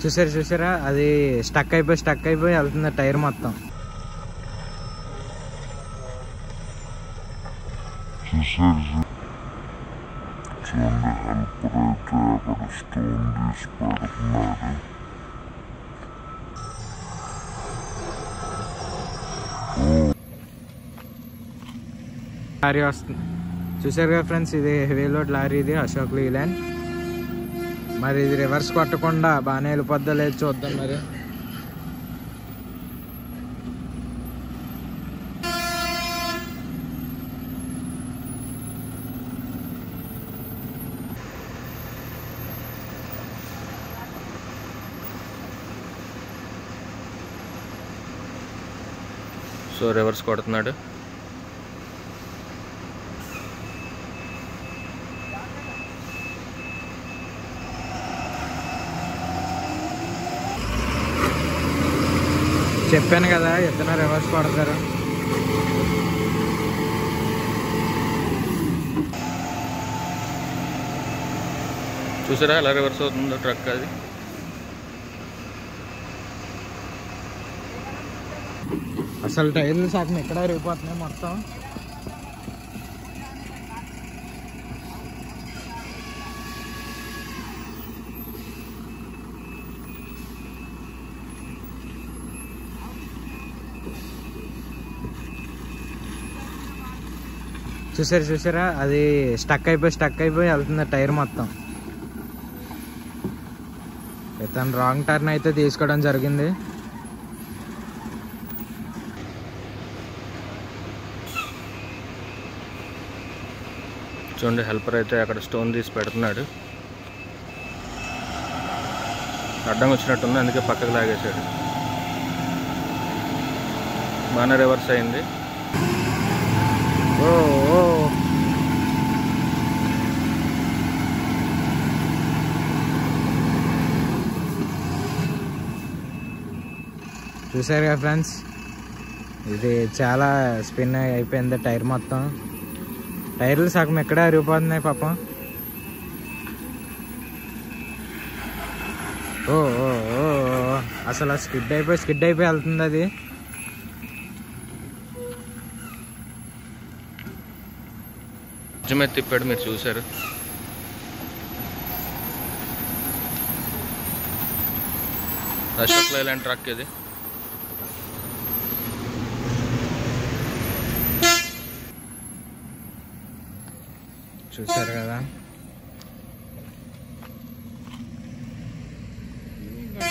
చూసారా అది స్టక్ అయిపోయి వెళ్తుంది టైర్ మొత్తం. చూడండి హెల్పర్ అయితే అక్కడ స్టోన్ తీసి పెడుతున్నాడు. లారీ వస్తుంది చూసారు కదా ఫ్రెండ్స్, ఇది హెవీ లోడ్ లారీ, ఇది అశోక్ లీలాండ్. మరి ఇది రివర్స్ కొట్టకుండా బాగానే వెళ్ళిపోద్దా లేదు చూద్దాం మరి. సో రివర్స్ కొడుతున్నాడు. చెప్పాను కదా ఇతను రివర్స్ కొడతారు. చూసారా ఎలా రివర్స్ అవుతుందో ట్రక్. అది అసలు టైర్లు సగం ఎక్కడ రిగిపోతున్నాయి మొత్తం. చూసారా అది స్టక్ అయిపోయి వెళ్తుంది టైర్ మొత్తం. ఇతను రాంగ్ టర్న్ అయితే తీసుకోవడం జరిగింది. చూడండి హెల్పర్ అయితే అక్కడ స్టోన్ తీసి పెడుతున్నాడు. అడ్డం వచ్చినట్టుంది, అందుకే పక్కకు లాగేశాడు. బాగానే రివర్స్ అయింది. ఓ చూసారు కదా ఫ్రెండ్స్, ఇది చాలా స్పిన్ అయిపోయింది టైర్ మొత్తం. టైర్లు సగం ఎక్కడ అరిగిపోతున్నాయి పాపం. ఓ అసలు స్కిడ్ అయిపోయి వెళ్తుంది అది. నిజమే తిప్పాడు, మీరు చూసారు. అశోక్ లైలాండ్ ట్రక్ ఇది. చూసారు కదా.